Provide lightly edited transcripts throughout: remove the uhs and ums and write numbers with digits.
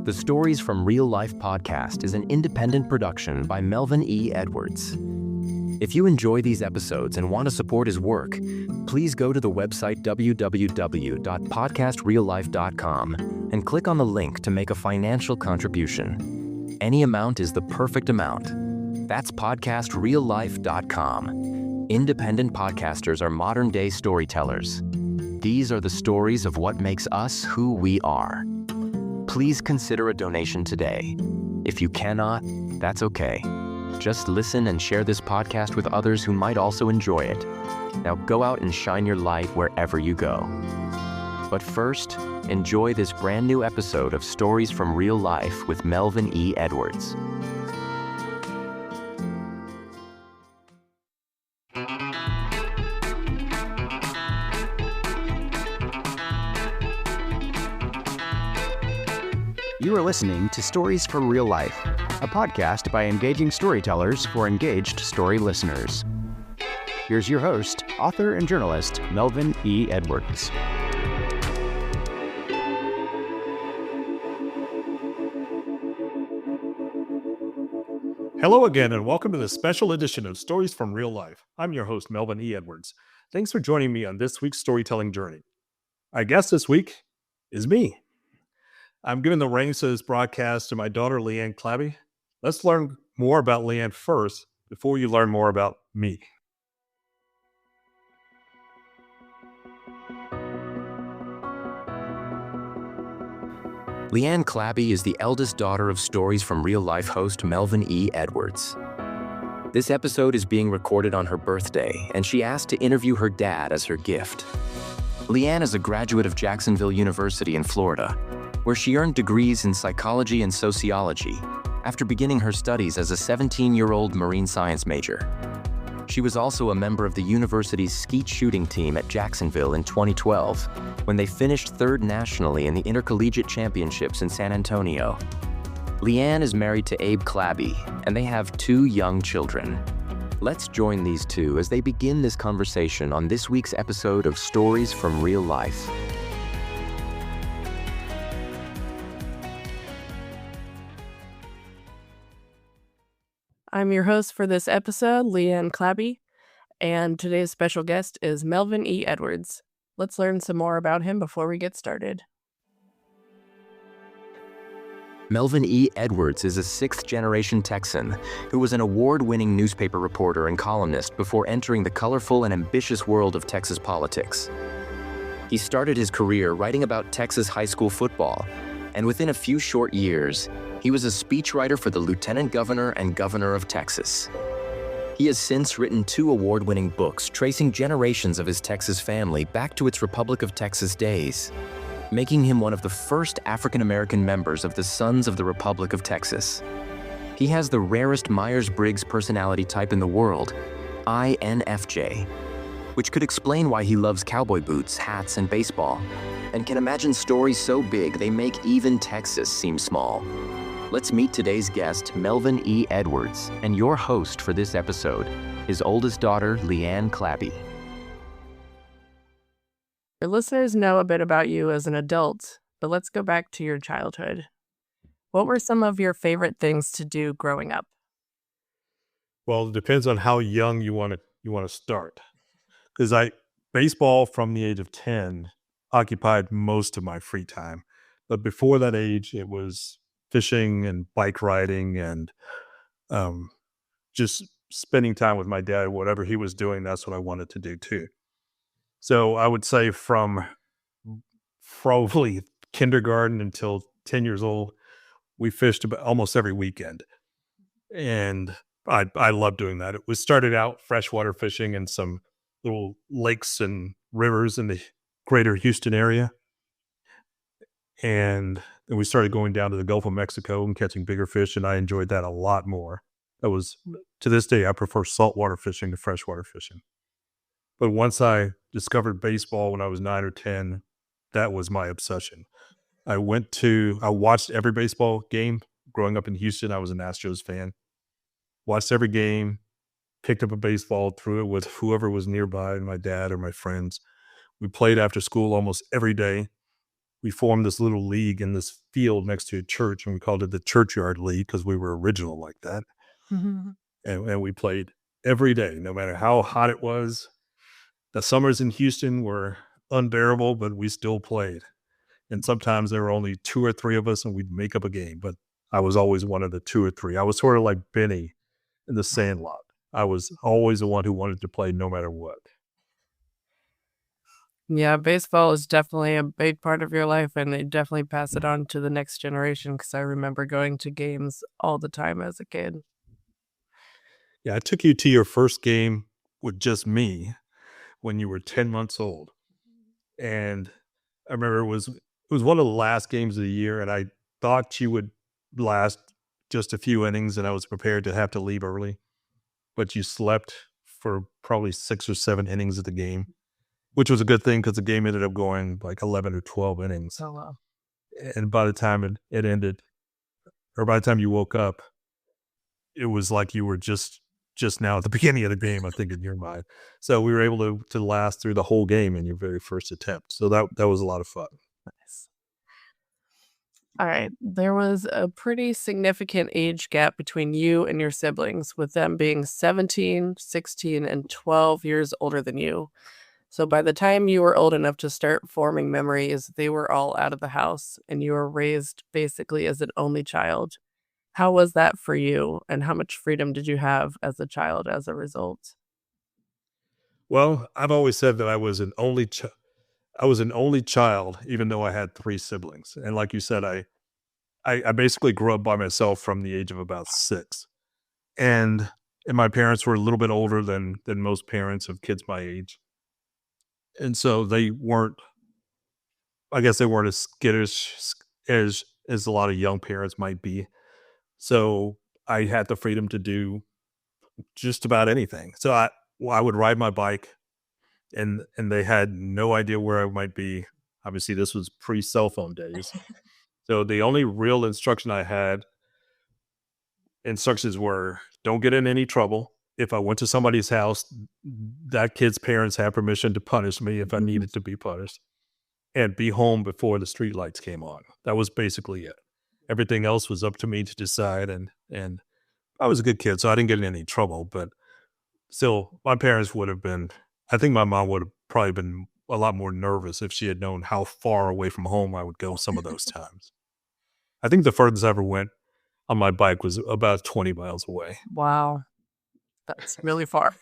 The Stories from Real Life podcast is an independent production by Melvin E. Edwards. If you enjoy these episodes and want to support his work, please go to the website www.podcastreallife.com and click on the link to make a financial contribution. Any amount is the perfect amount. That's podcastreallife.com. Independent podcasters are modern-day storytellers. These are the stories of what makes us who we are. Please consider a donation today. If you cannot, that's okay. Just listen and share this podcast with others who might also enjoy it. Now go out and shine your light wherever you go. But first, enjoy this brand new episode of Stories from Real Life with Melvin E. Edwards. You are listening to Stories from Real Life, a podcast by engaging storytellers for engaged story listeners. Here's your host, author and journalist, Melvin E. Edwards. Hello again, and welcome to the special edition of Stories from Real Life. I'm your host, Melvin E. Edwards. Thanks for joining me on this week's storytelling journey. Our guest this week is me. I'm giving the reins to this broadcast to my daughter, Leigh-Anne Clabby. Let's learn more about Leigh-Anne first before you learn more about me. Leigh-Anne Clabby is the eldest daughter of Stories from Real Life host Melvin E. Edwards. This episode is being recorded on her birthday, and she asked to interview her dad as her gift. Leigh-Anne is a graduate of Jacksonville University in Florida, where she earned degrees in psychology and sociology after beginning her studies as a 17-year-old marine science major. She was also a member of the university's skeet shooting team at Jacksonville in 2012, when they finished third nationally in the Intercollegiate Championships in San Antonio. Leigh-Anne is married to Abe Clabby, and they have 2 young children. Let's join these two as they begin this conversation on this week's episode of Stories from Real Life. I'm your host for this episode, Leigh-Anne Clabby, and today's special guest is Melvin E. Edwards. Let's learn some more about him before we get started. Melvin E. Edwards is a 6th-generation Texan who was an award-winning newspaper reporter and columnist before entering the colorful and ambitious world of Texas politics. He started his career writing about Texas high school football, and within a few short years, he was a speechwriter for the Lieutenant Governor and Governor of Texas. He has since written 2 award-winning books tracing generations of his Texas family back to its Republic of Texas days, making him one of the first African-American members of the Sons of the Republic of Texas. He has the rarest Myers-Briggs personality type in the world, INFJ, which could explain why he loves cowboy boots, hats, and baseball, and can imagine stories so big they make even Texas seem small. Let's meet today's guest, Melvin E. Edwards, and your host for this episode, his oldest daughter, Leigh-Anne Clabby. Your listeners know a bit about you as an adult, but let's go back to your childhood. What were some of your favorite things to do growing up? Well, it depends on how young you want to start. Because baseball from the age of 10 occupied most of my free time. But before that age, it was fishing and bike riding and just spending time with my dad. Whatever he was doing, that's what I wanted to do too. So I would say from probably kindergarten until 10 years old, we fished about almost every weekend. And I loved doing that. It was started out freshwater fishing in some little lakes and rivers in the greater Houston area. And then we started going down to the Gulf of Mexico and catching bigger fish, and I enjoyed that a lot more. To this day, I prefer saltwater fishing to freshwater fishing. But once I discovered baseball when I was 9 or 10, that was my obsession. I watched every baseball game. Growing up in Houston, I was an Astros fan. Watched every game, picked up a baseball, threw it with whoever was nearby, my dad or my friends. We played after school almost every day. we formed this little league in this field next to a church, and we called it the Churchyard League because we were original like that. And we played every day, no matter how hot it was. The summers in Houston were unbearable, but we still played. And sometimes there were only 2 or 3 of us, and we'd make up a game. But I was always one of the 2 or 3. I was sort of like Benny in the Sandlot. I was always the one who wanted to play no matter what. Yeah, baseball is definitely a big part of your life, and they definitely pass it on to the next generation because I remember going to games all the time as a kid. Yeah, I took you to your first game with just me when you were 10 months old. And I remember it was one of the last games of the year, and I thought you would last just a few innings, and I was prepared to have to leave early. But you slept for probably 6 or 7 innings of the game, which was a good thing because the game ended up going like 11 or 12 innings. Oh, wow. And by the time it ended, or by the time you woke up, it was like you were just now at the beginning of the game, I think, in your mind. So we were able to last through the whole game in your very first attempt. So that was a lot of fun. Nice. All right. There was a pretty significant age gap between you and your siblings, with them being 17, 16, and 12 years older than you. So by the time you were old enough to start forming memories, they were all out of the house, and you were raised basically as an only child. How was that for you, and how much freedom did you have as a child as a result? Well, I've always said that I was an only child, even though I had 3 siblings. And like you said, I basically grew up by myself from the age of about 6. And my parents were a little bit older than most parents of kids my age. And so they weren't as skittish as a lot of young parents might be. So I had the freedom to do just about anything. So I would ride my bike, and they had no idea where I might be. Obviously, this was pre-cell phone days. So the only real instructions were, don't get in any trouble. If I went to somebody's house, that kid's parents had permission to punish me if I needed to be punished, and be home before the streetlights came on. That was basically it. Everything else was up to me to decide, and I was a good kid, so I didn't get in any trouble. But still, my parents would have been, I think my mom would have probably been a lot more nervous if she had known how far away from home I would go some of those times. I think the furthest I ever went on my bike was about 20 miles away. Wow, that's really far.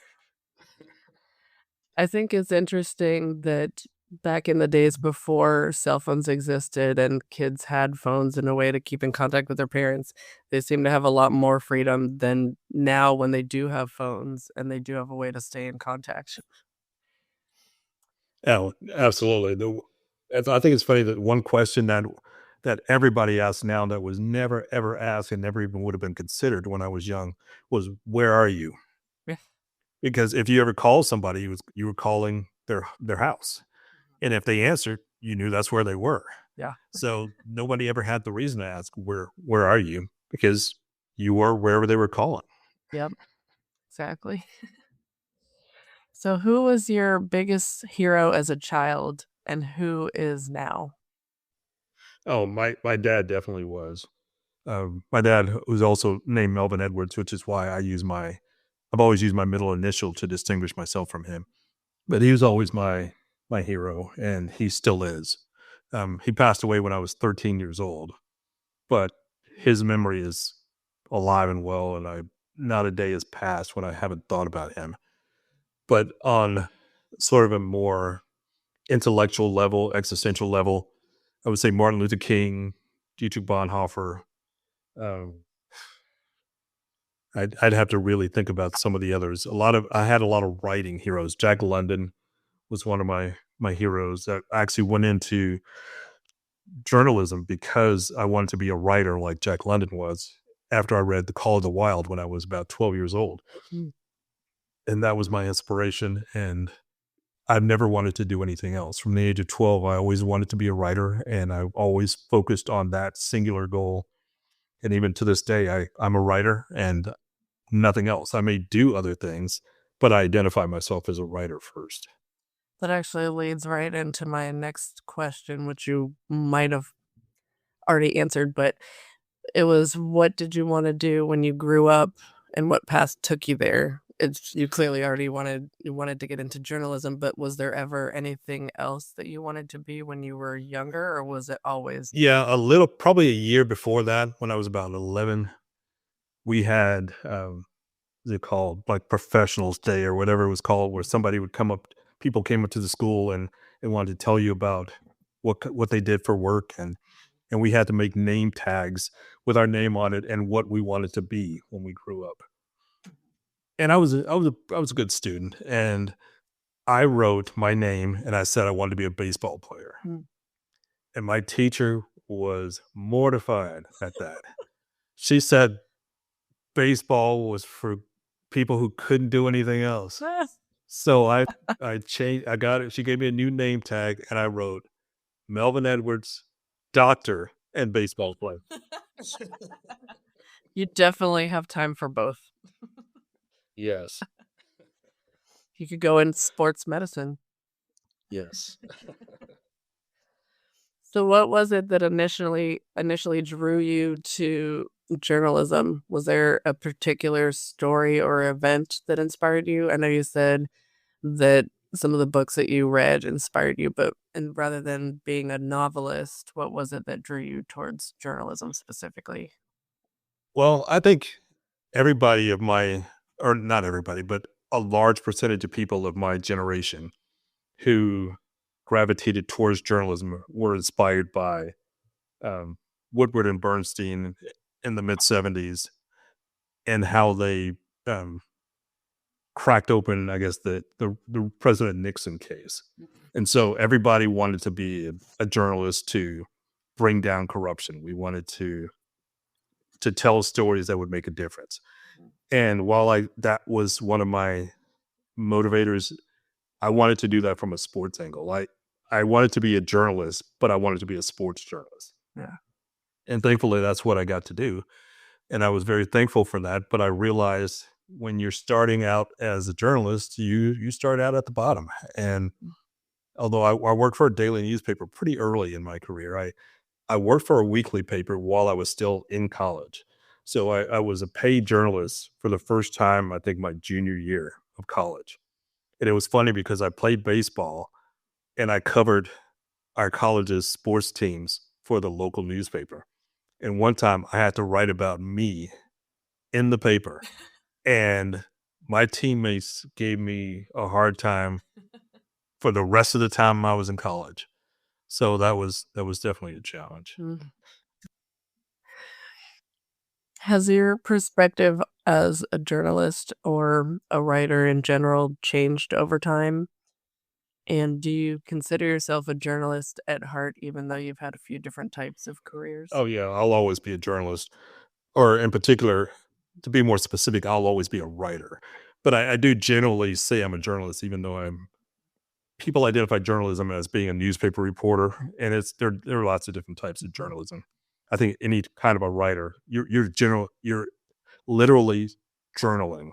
I think it's interesting that back in the days before cell phones existed and kids had phones in a way to keep in contact with their parents, they seem to have a lot more freedom than now when they do have phones and they do have a way to stay in contact. Oh, absolutely. I think it's funny that one question that everybody asks now that was never ever asked and never even would have been considered when I was young was, "Where are you?" Yeah. Because if you ever call somebody, you were calling their house, and if they answered, you knew that's where they were. Yeah. So nobody ever had the reason to ask, "Where are you?" Because you were wherever they were calling. Yep. Exactly. So who was your biggest hero as a child and who is now? Oh, my dad definitely was. My dad was also named Melvin Edwards, which is why I've always used my middle initial to distinguish myself from him. But he was always my hero, and he still is. He passed away when I was 13 years old, but his memory is alive and well, and not a day has passed when I haven't thought about him. But on sort of a more intellectual level, existential level, I would say Martin Luther King, Dietrich Bonhoeffer. Um, I'd have to really think about some of the others. I had a lot of writing heroes. Jack London was one of my heroes. That actually went into journalism because I wanted to be a writer like Jack London was. After I read The Call of the Wild when I was about 12 years old, and that was my inspiration. And I've never wanted to do anything else. From the age of 12, I always wanted to be a writer, and I always focused on that singular goal. And even to this day, I'm a writer and nothing else. I may do other things, but I identify myself as a writer first. That actually leads right into my next question, which you might have already answered, but it was, what did you want to do when you grew up and what path took you there? You clearly already wanted to get into journalism, but was there ever anything else that you wanted to be when you were younger, or was it always? Yeah, probably a year before that, when I was about 11, we had, what's it called? Like Professionals Day or whatever it was called, where somebody would come up, people came up to the school and wanted to tell you about what they did for work. And we had to make name tags with our name on it and what we wanted to be when we grew up. And I was a good student, and I wrote my name and I said I wanted to be a baseball player. Mm. And my teacher was mortified at that. She said baseball was for people who couldn't do anything else. So I changed, I got it. She gave me a new name tag and I wrote Melvin Edwards, doctor and baseball player. You definitely have time for both. Yes. You could go in sports medicine. Yes. So what was it that initially drew you to journalism? Was there a particular story or event that inspired you? I know you said that some of the books that you read inspired you, but rather than being a novelist, what was it that drew you towards journalism specifically? Well, I think everybody of my, or not everybody, but a large percentage of people of my generation who gravitated towards journalism were inspired by Woodward and Bernstein in the mid 70s and how they cracked open, I guess, the President Nixon case. And so everybody wanted to be a journalist to bring down corruption. We wanted to tell stories that would make a difference. And while that was one of my motivators, I wanted to do that from a sports angle. I wanted to be a journalist, but I wanted to be a sports journalist. Yeah. And thankfully, that's what I got to do. And I was very thankful for that. But I realized when you're starting out as a journalist, you start out at the bottom. And although I worked for a daily newspaper pretty early in my career, I worked for a weekly paper while I was still in college. So I was a paid journalist for the first time, I think, my junior year of college. And it was funny because I played baseball and I covered our college's sports teams for the local newspaper. And one time I had to write about me in the paper, and my teammates gave me a hard time for the rest of the time I was in college. So that was definitely a challenge. Mm. Has your perspective as a journalist or a writer in general changed over time? And do you consider yourself a journalist at heart, even though you've had a few different types of careers? Oh yeah, I'll always be a journalist, or in particular, to be more specific, I'll always be a writer. But I do generally say I'm a journalist, even though people identify journalism as being a newspaper reporter, and there are lots of different types of journalism. I think any kind of a writer, you're literally journaling.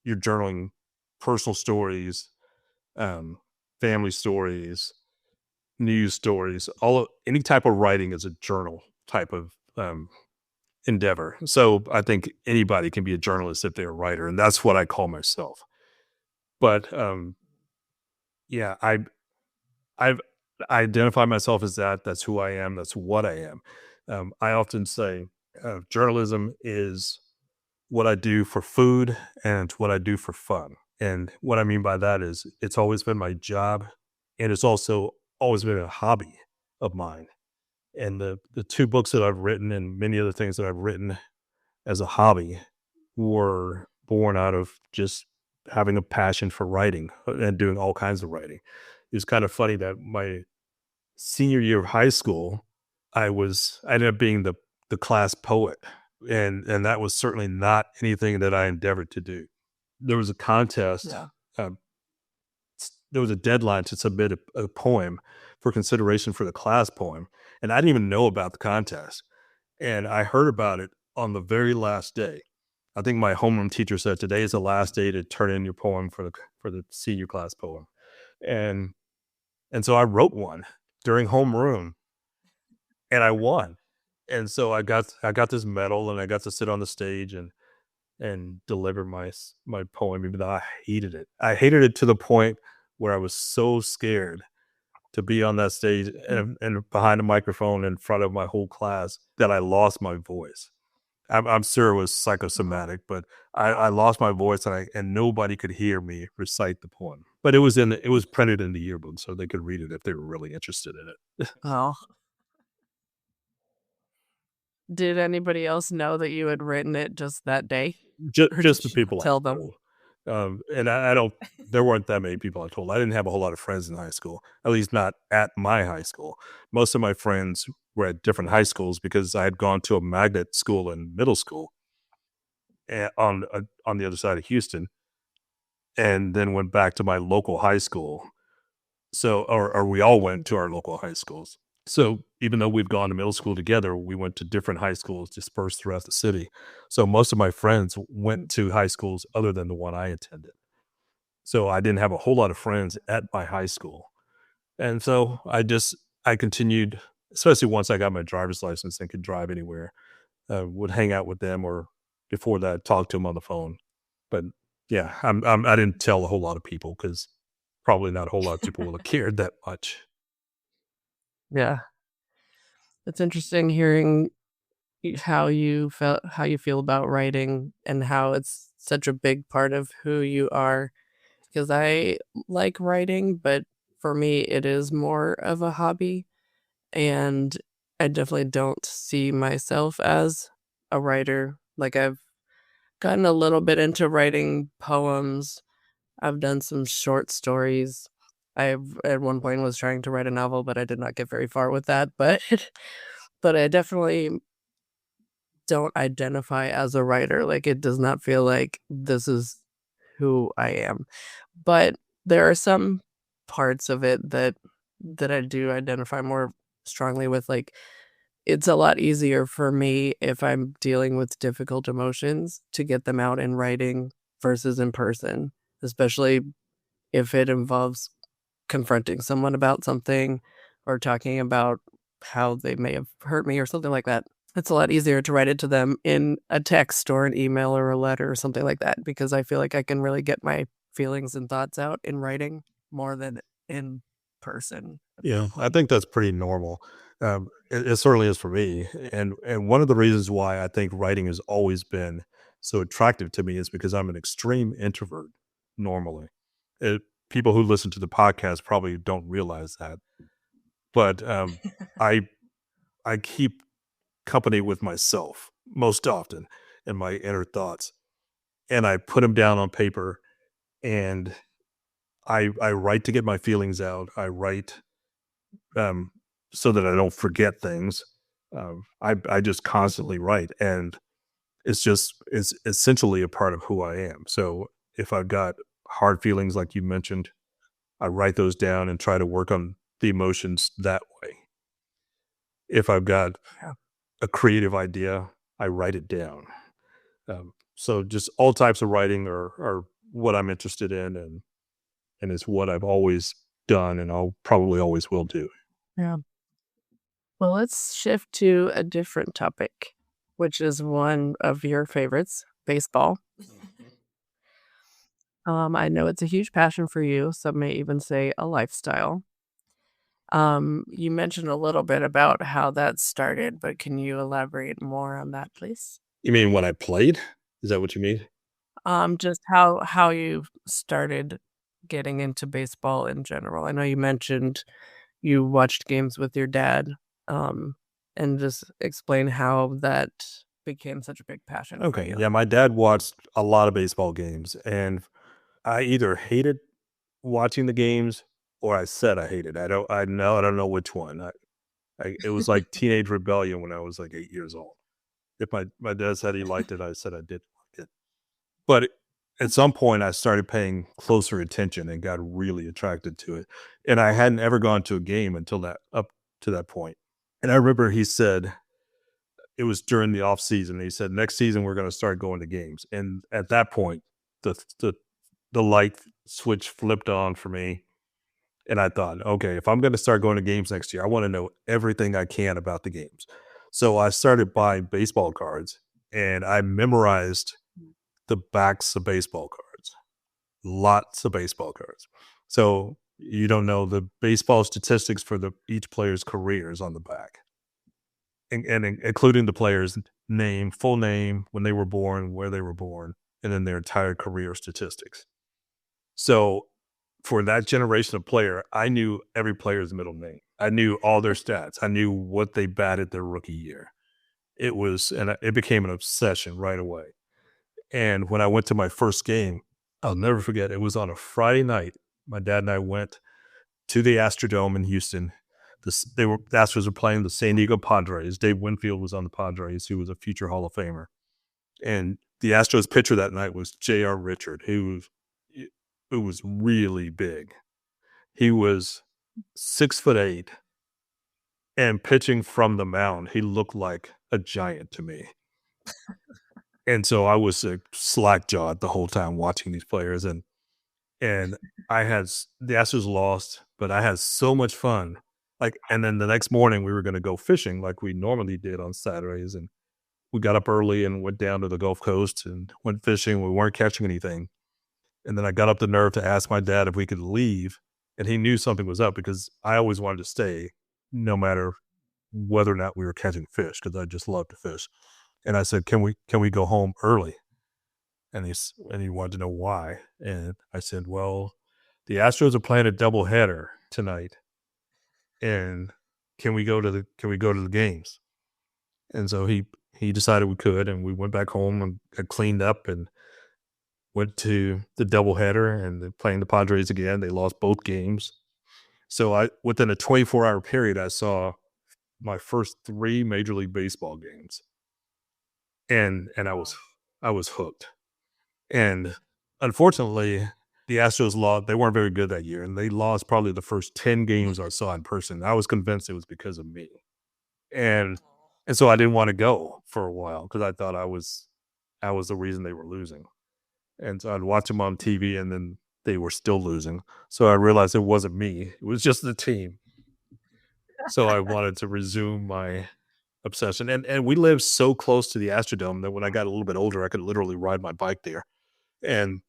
You're journaling personal stories, family stories, news stories. Any type of writing is a journal type of endeavor. So I think anybody can be a journalist if they're a writer, and that's what I call myself. But yeah, I identify myself as that. That's who I am. That's what I am. I often say journalism is what I do for food and what I do for fun. And what I mean by that is it's always been my job, and it's also always been a hobby of mine. And the two books that I've written and many other things that I've written as a hobby were born out of just having a passion for writing and doing all kinds of writing. It's kind of funny that my senior year of high school, I ended up being the class poet. And that was certainly not anything that I endeavored to do. There was a contest. Yeah. There was a deadline to submit a poem for consideration for the class poem. And I didn't even know about the contest. And I heard about it on the very last day. I think my homeroom teacher said today is the last day to turn in your poem for the senior class poem. And so I wrote one during homeroom and I won. And so I got this medal and I got to sit on the stage and deliver my poem, even though I hated it. I hated it to the point where I was so scared to be on that stage and behind a microphone in front of my whole class that I lost my voice. I'm sure it was psychosomatic, but I lost my voice and nobody could hear me recite the poem. But it was printed in the yearbook, so they could read it if they were really interested in it. Oh. Did anybody else know that you had written it just that day? Or Just did the you people I tell them? told. And I don't. There weren't that many people I told. I didn't have a whole lot of friends in high school. At least not at my high school. Most of my friends were at different high schools because I had gone to a magnet school in middle school, on the other side of Houston, and then went back to my local high school. So, or we all went to our local high schools. So even though we've gone to middle school together, we went to different high schools dispersed throughout the city. So most of my friends went to high schools other than the one I attended. So I didn't have a whole lot of friends at my high school. And so I continued, especially once I got my driver's license and could drive anywhere, would hang out with them, or before that, talk to them on the phone. But yeah, I didn't tell a whole lot of people because probably not a whole lot of people will have cared that much. Yeah. It's interesting hearing how you feel about writing and how it's such a big part of who you are. Because I like writing, but for me, it is more of a hobby. And I definitely don't see myself as a writer. Like, I've gotten a little bit into writing poems. I've done some short stories. I at one point was trying to write a novel, but I did not get very far with that. But but I definitely don't identify as a writer. Like, it does not feel like this is who I am. But there are some parts of it that I do identify more strongly with. Like, it's a lot easier for me if I'm dealing with difficult emotions to get them out in writing versus in person, especially if it involves confronting someone about something or talking about how they may have hurt me or something like that. It's a lot easier to write it to them in a text or an email or a letter or something like that, because I feel like I can really get my feelings and thoughts out in writing more than in person. Yeah, I think that's pretty normal. It certainly is for me, and one of the reasons why I think writing has always been so attractive to me is because I'm an extreme introvert normally. People who listen to the podcast probably don't realize that, but I I keep company with myself most often and my inner thoughts, and I put them down on paper, and I write to get my feelings out. I write um, so that I don't forget things. I just constantly write, and it's essentially a part of who I am. So if I've got hard feelings, like you mentioned, I write those down and try to work on the emotions that way. If I've got a creative idea, I write it down. So just all types of writing are what I'm interested in, and it's what I've always done, and I'll probably always will do. Yeah. Well, let's shift to a different topic, which is one of your favorites, baseball. I know it's a huge passion for you. Some may even say a lifestyle. You mentioned a little bit about how that started, but can you elaborate more on that, please? You mean when I played? Is that what you mean? Just how you started getting into baseball in general. I know you mentioned you watched games with your dad, and just explain how that became such a big passion for Okay, you. yeah, my dad watched a lot of baseball games, and I either hated watching the games or I said I hated. I don't know which one. It was like teenage rebellion when I was like 8 years old. If my dad said he liked it, I said I did like it. But at some point, I started paying closer attention and got really attracted to it. And I hadn't ever gone to a game until that up to that point. And I remember he said it was during the off season. He said next season we're going to start going to games. And at that point, the the light switch flipped on for me, And I thought, okay, if I'm going to start going to games next year, I want to know everything I can about the games. So I started buying baseball cards and I memorized the backs of baseball cards, lots of baseball cards. So you don't know the baseball statistics for each player's careers on the back, and including the player's name, full name, when they were born, where they were born, and then their entire career statistics. So for that generation of player, I knew every player's middle name. I knew all their stats. I knew what they batted their rookie year. It became an obsession right away. And when I went to my first game, I'll never forget, it was on a Friday night. My dad and I went to the Astrodome in Houston. The Astros were playing the San Diego Padres. Dave Winfield was on the Padres, who was a future Hall of Famer. And the Astros pitcher that night was J.R. Richard, who was really big. He was 6'8", and pitching from the mound, he looked like a giant to me. And so I was slack jawed the whole time watching these players, and the Astros lost, but I had so much fun. And then the next morning we were going to go fishing like we normally did on Saturdays, and we got up early and went down to the Gulf Coast and went fishing. We weren't catching anything, and then I got up the nerve to ask my dad if we could leave, and he knew something was up because I always wanted to stay, no matter whether or not we were catching fish, because I just love to fish. And I said, "Can we go home early?" And he wanted to know why. And I said, "Well, the Astros are playing a doubleheader tonight, and can we go to the games?" And so he decided we could, and we went back home and cleaned up and went to the doubleheader, and they're playing the Padres again. They lost both games. So within a 24-hour period, I saw my first 3 Major League Baseball games, and I was hooked. And unfortunately, the Astros lost. They weren't very good that year, and they lost probably the first 10 games I saw in person. I was convinced it was because of me, and so I didn't want to go for a while because I thought I was the reason they were losing. And so I'd watch them on TV, and then they were still losing. So I realized it wasn't me; it was just the team. So I wanted to resume my obsession, and we lived so close to the Astrodome that when I got a little bit older, I could literally ride my bike there, and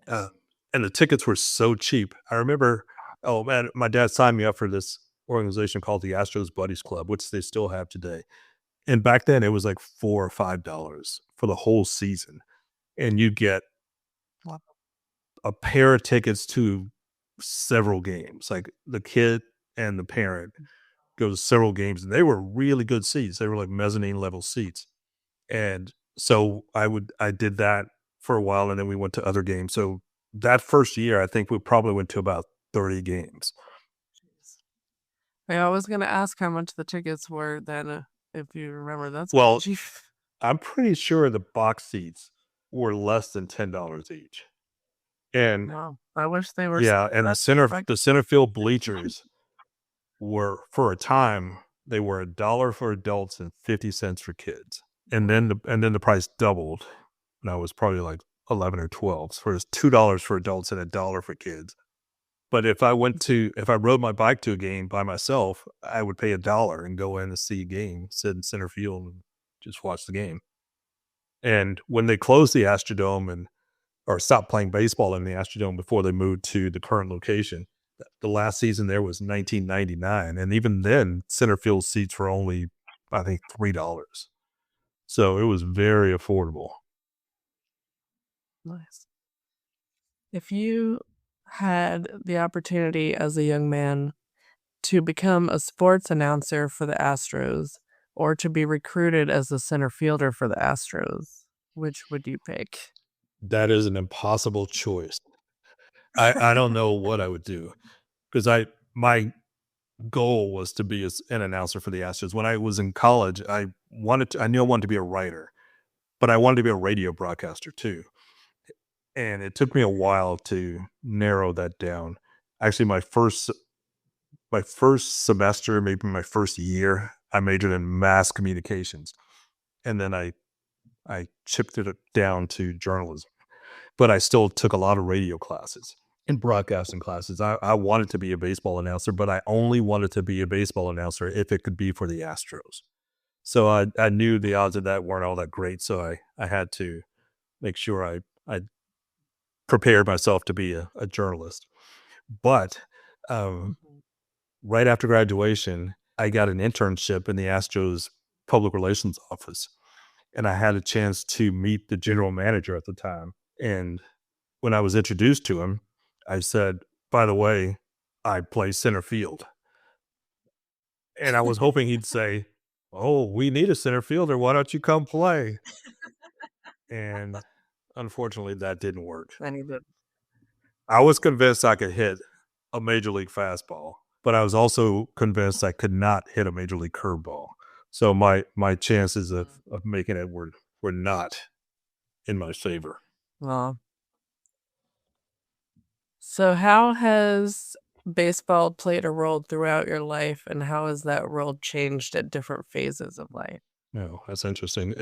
uh, and the tickets were so cheap. I remember, oh man, my dad signed me up for this organization called the Astros Buddies Club, which they still have today. And back then, it was like $4 or $5 for the whole season, and you get a pair of tickets to several games. Like the kid and the parent go to several games, and they were really good seats. They were like mezzanine level seats. And so I did that for a while, and then we went to other games. So that first year, I think we probably went to about 30 games. I was going to ask how much the tickets were then, if you remember. That's Well, cheap. I'm pretty sure the box seats were less than $10 each. And Wow, I wish they were. yeah, and That's the center field bleachers were, for a time, they were $1 for adults and 50 cents for kids. And then the price doubled when I was probably like 11 or 12. So it was $2 for adults and $1 for kids. But if I rode my bike to a game by myself, I would pay $1 and go in and see a game, sit in center field and just watch the game. And when they closed the Astrodome or stopped playing baseball in the Astrodome before they moved to the current location, the last season there was 1999, and even then, center field seats were only, I think, $3. So it was very affordable. nice. If you had the opportunity as a young man to become a sports announcer for the Astros or to be recruited as a center fielder for the Astros, which would you pick? That is an impossible choice. I don't know what I would do because my goal was to be an announcer for the Astros. When I was in college, I knew I wanted to be a writer, but I wanted to be a radio broadcaster too. And it took me a while to narrow that down. Actually, my first semester, maybe my first year, I majored in mass communications, and then I chipped it down to journalism. But I still took a lot of radio classes. in broadcasting classes. I wanted to be a baseball announcer, but I only wanted to be a baseball announcer if it could be for the Astros. So I knew the odds of that weren't all that great. So I had to make sure I prepared myself to be a journalist. But right after graduation, I got an internship in the Astros public relations office. And I had a chance to meet the general manager at the time. And when I was introduced to him, I said, by the way, I play center field. And I was hoping he'd say, oh, we need a center fielder. Why don't you come play? And unfortunately, that didn't work. I need to. I was convinced I could hit a major league fastball, but I was also convinced I could not hit a major league curveball. So my chances of making it were not in my favor. Well, so how has baseball played a role throughout your life, and how has that role changed at different phases of life? No, that's interesting.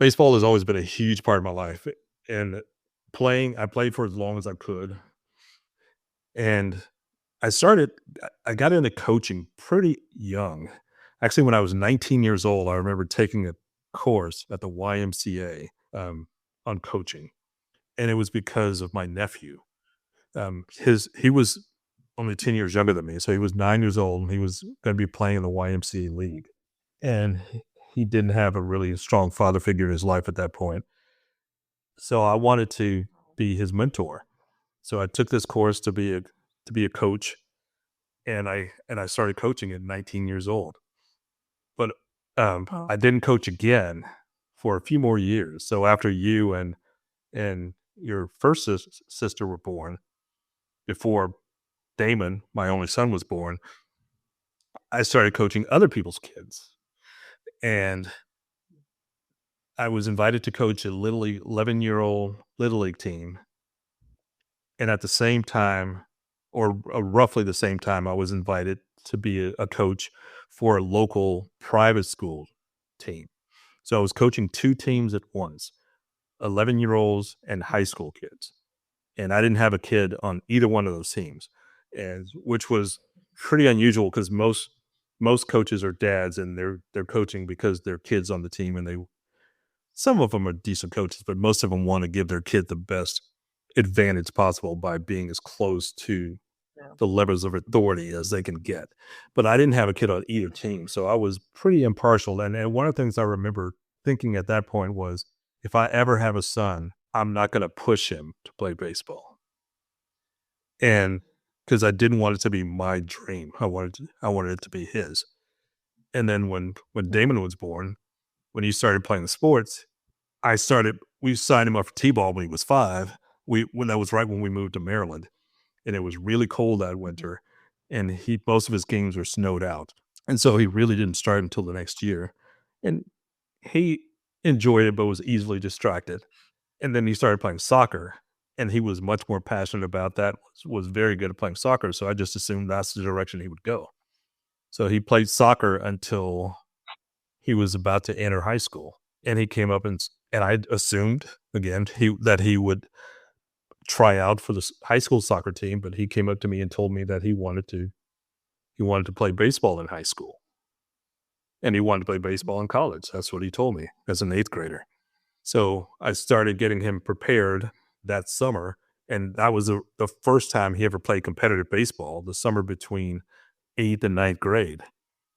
Baseball has always been a huge part of my life, and I played for as long as I could, and I got into coaching pretty young. Actually, when I was 19 years old, I remember taking a course at the YMCA on coaching, and it was because of my nephew. He was only 10 years younger than me, so he was 9 years old, and he was going to be playing in the YMCA league, and he didn't have a really strong father figure in his life at that point. So I wanted to be his mentor. So I took this course to be a coach, and I started coaching at 19 years old. But I didn't coach again for a few more years. So after you and your first sister were born, before Damon, my only son, was born, I started coaching other people's kids. And I was invited to coach a 11-year-old Little League team. And at the same time, or roughly the same time, I was invited to be a coach for a local private school team. So I was coaching two teams at once, 11-year-olds and high school kids. And I didn't have a kid on either one of those teams, which was pretty unusual because most coaches are dads and they're coaching because their kids on the team, and some of them are decent coaches, but most of them want to give their kid the best advantage possible by being as close to the levels of authority as they can get. But I didn't have a kid on either team, so I was pretty impartial. And one of the things I remember thinking at that point was, if I ever have a son, I'm not going to push him to play baseball. And because I didn't want it to be my dream, I wanted it to be his. And then when Damon was born, when he started playing the sports, we signed him up for T-ball when he was 5. That was right when we moved to Maryland, and it was really cold that winter, and most of his games were snowed out. And so he really didn't start until the next year. And he enjoyed it, but was easily distracted. And then he started playing soccer, and he was much more passionate about that, was very good at playing soccer. So I just assumed that's the direction he would go. So he played soccer until he was about to enter high school. And he came up and I assumed, again, that he would try out for the high school soccer team, but he came up to me and told me that he wanted to play baseball in high school. And he wanted to play baseball in college. That's what he told me as an 8th grader. So I started getting him prepared that summer, and that was the first time he ever played competitive baseball, the summer between 8th and 9th grade.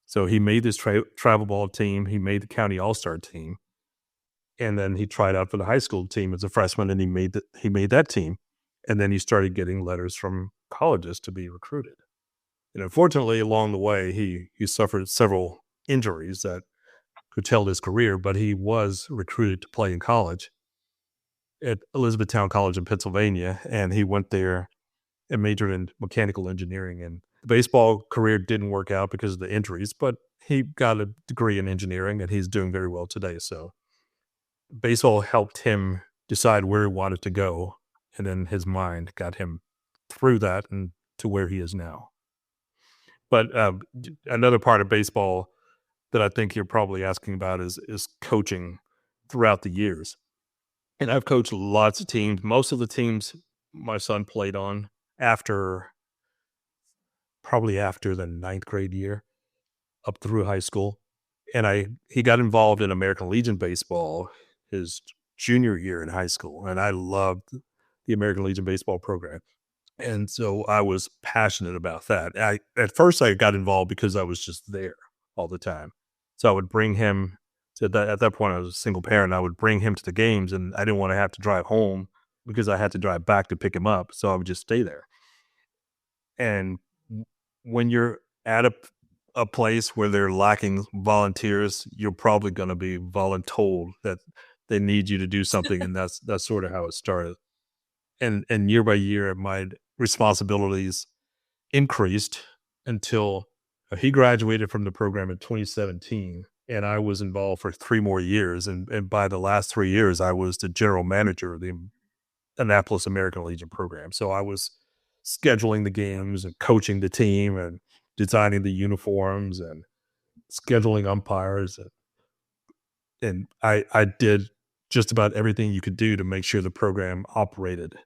So he made this travel ball team. He made the county all-star team. And then he tried out for the high school team as a freshman, and he made that team. And then he started getting letters from colleges to be recruited. And unfortunately, along the way, he suffered several injuries that curtailed his career, but he was recruited to play in college at Elizabethtown College in Pennsylvania, and he went there and majored in mechanical engineering. And the baseball career didn't work out because of the injuries, but he got a degree in engineering, and he's doing very well today. So baseball helped him decide where he wanted to go, and then his mind got him through that and to where he is now. But another part of baseball that I think you're probably asking about is coaching throughout the years. And I've coached lots of teams. Most of the teams my son played on probably after the ninth grade year up through high school. And he got involved in American Legion baseball his junior year in high school. And I loved the American Legion baseball program. And so I was passionate about that. At first I got involved because I was just there all the time. So I would bring him at that point I was a single parent. I would bring him to the games and I didn't want to have to drive home because I had to drive back to pick him up. So I would just stay there. And when you're at a place where they're lacking volunteers, you're probably going to be voluntold that they need you to do something. And that's sort of how it started. And year by year, my responsibilities increased until he graduated from the program in 2017. And I was involved for 3 more years. And by the last 3 years, I was the general manager of the Annapolis American Legion program. So I was scheduling the games and coaching the team and designing the uniforms and scheduling umpires. And I did just about everything you could do to make sure the program operated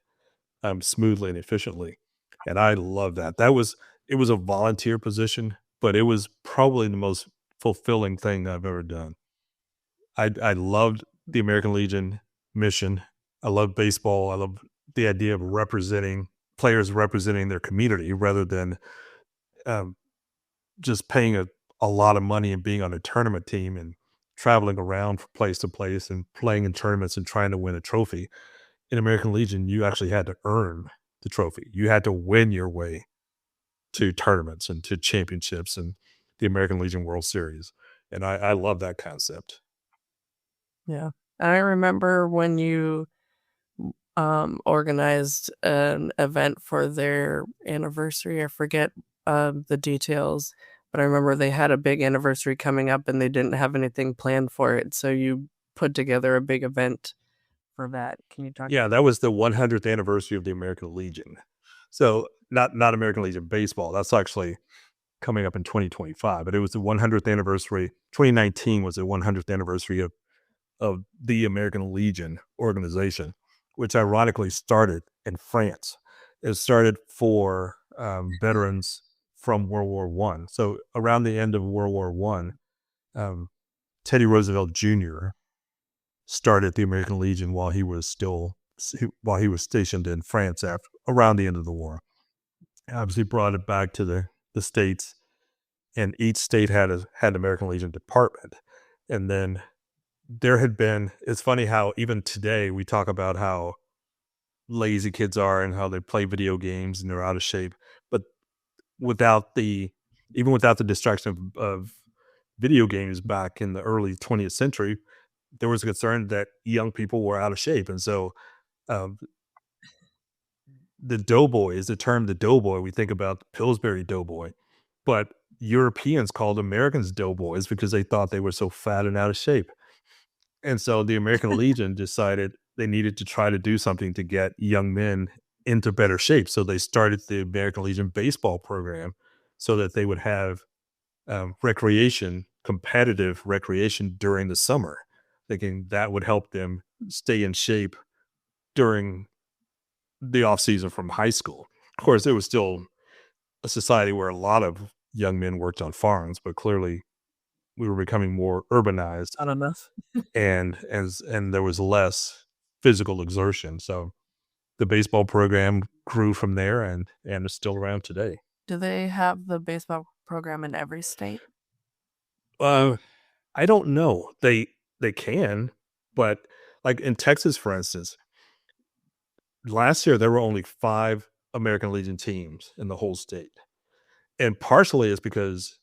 smoothly and efficiently. And I love that. It was a volunteer position, but it was probably the most fulfilling thing I've ever done. I loved the American Legion mission. I love baseball. I love the idea of players representing their community rather than um, just paying a lot of money and being on a tournament team and traveling around from place to place and playing in tournaments and trying to win a trophy. In American Legion, you actually had to earn the trophy. You had to win your way to tournaments and to championships and the American Legion World Series. And I love that concept. Yeah. I remember when you organized an event for their anniversary. I forget the details, but I remember they had a big anniversary coming up and they didn't have anything planned for it. So you put together a big event for that. Can you talk? Yeah, that was the 100th anniversary of the American Legion. So not American Legion baseball. That's actually coming up in 2025, but it was the 100th anniversary. 2019 was the 100th anniversary of the American Legion organization, which ironically started in France. It started for veterans from World War One. So around the end of World War One, Teddy Roosevelt Jr. started the American Legion while he was stationed in France around the end of the war. Obviously, brought it back to the states, and each state had an American Legion department, and then there had been. It's funny how even today we talk about how lazy kids are and how they play video games and they're out of shape, but even without the distraction of video games back in the early 20th century, there was a concern that young people were out of shape. And so um, the term the doughboy, we think about the Pillsbury doughboy, but Europeans called Americans doughboys because they thought they were so fat and out of shape. And so the American Legion decided they needed to try to do something to get young men into better shape. So they started the American Legion baseball program so that they would have competitive recreation during the summer, thinking that would help them stay in shape during the off season from high school. Of course, there was still a society where a lot of young men worked on farms, but clearly we were becoming more urbanized. Not enough. and there was less physical exertion. So the baseball program grew from there and is still around today. Do they have the baseball program in every state? I don't know. They can, but like in Texas, for instance, last year there were only 5 American Legion teams in the whole state. And partially it's because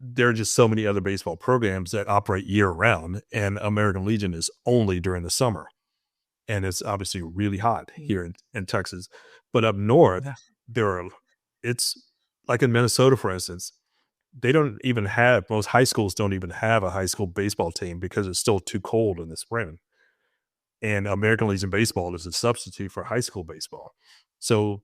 there are just so many other baseball programs that operate year round, and American Legion is only during the summer. And it's obviously really hot here in Texas. But up north, it's like in Minnesota, for instance, most high schools don't even have a high school baseball team because it's still too cold in the spring. And American Legion baseball is a substitute for high school baseball. So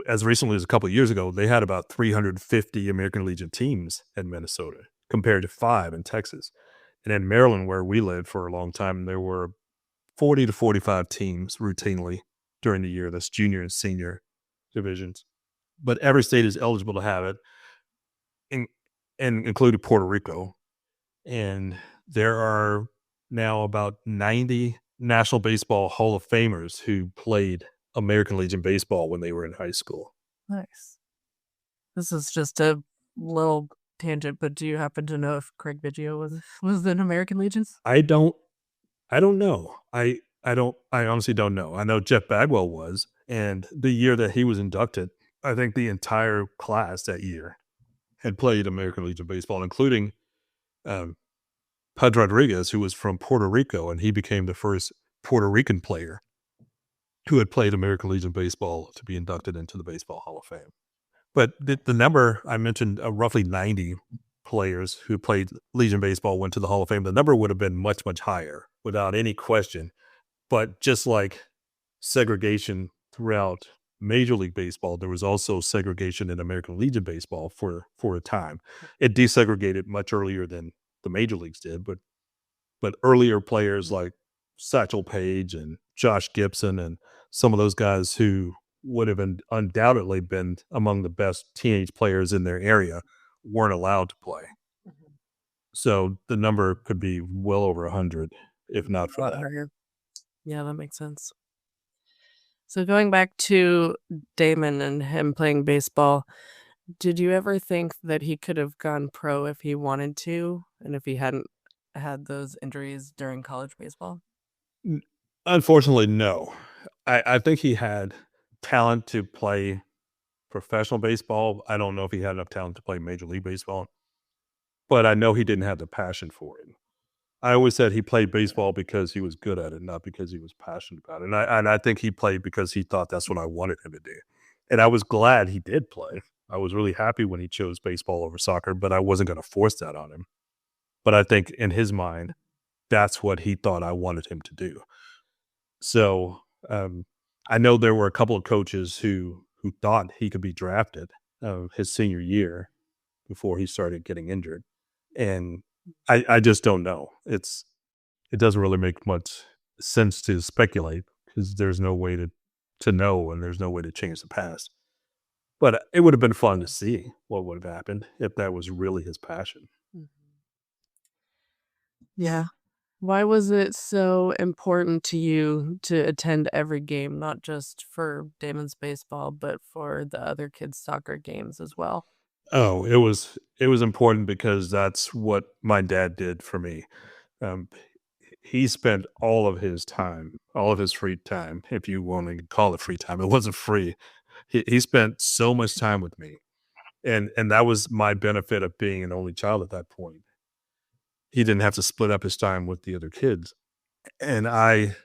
as recently as a couple of years ago, they had about 350 American Legion teams in Minnesota compared to 5 in Texas. And in Maryland, where we lived for a long time, there were 40 to 45 teams routinely during the year. That's junior and senior divisions. But every state is eligible to have it, and including Puerto Rico. And there are now about 90 National Baseball Hall of Famers who played American Legion Baseball when they were in high school. Nice. This is just a little tangent, but do you happen to know if Craig Biggio was in American Legions? I don't know. I honestly don't know. I know Jeff Bagwell was, and the year that he was inducted, I think the entire class that year had played American Legion Baseball, including Pudge Rodriguez, who was from Puerto Rico, and he became the first Puerto Rican player who had played American Legion Baseball to be inducted into the Baseball Hall of Fame. But the number I mentioned, roughly 90 players who played Legion Baseball went to the Hall of Fame. The number would have been much, much higher without any question. But just like segregation throughout Major League Baseball, there was also segregation in American Legion Baseball for a time. It desegregated much earlier than the major leagues did, but earlier players like Satchel Paige and Josh Gibson and some of those guys who would have undoubtedly been among the best teenage players in their area weren't allowed to play. So the number could be well over 100, if not for that. Yeah, that makes sense. So going back to Damon and him playing baseball, did you ever think that he could have gone pro if he wanted to, and if he hadn't had those injuries during college baseball? Unfortunately, no. I think he had talent to play professional baseball. I don't know if he had enough talent to play Major League Baseball, but I know he didn't have the passion for it. I always said he played baseball because he was good at it, not because he was passionate about it. And I think he played because he thought that's what I wanted him to do. And I was glad he did play. I was really happy when he chose baseball over soccer, but I wasn't going to force that on him. But I think in his mind, that's what he thought I wanted him to do. So I know there were a couple of coaches who thought he could be drafted his senior year before he started getting injured. And I just don't know. It doesn't really make much sense to speculate because there's no way to know, and there's no way to change the past. But it would have been fun to see what would have happened if that was really his passion. Yeah. Why was it so important to you to attend every game, not just for Damon's baseball, but for the other kids' soccer games as well? Oh, it was important because that's what my dad did for me. Um, he spent all of his time, all of his free time, if you want to call it free time. It wasn't free. He spent so much time with me, and that was my benefit of being an only child at that point. He didn't have to split up his time with the other kids, and I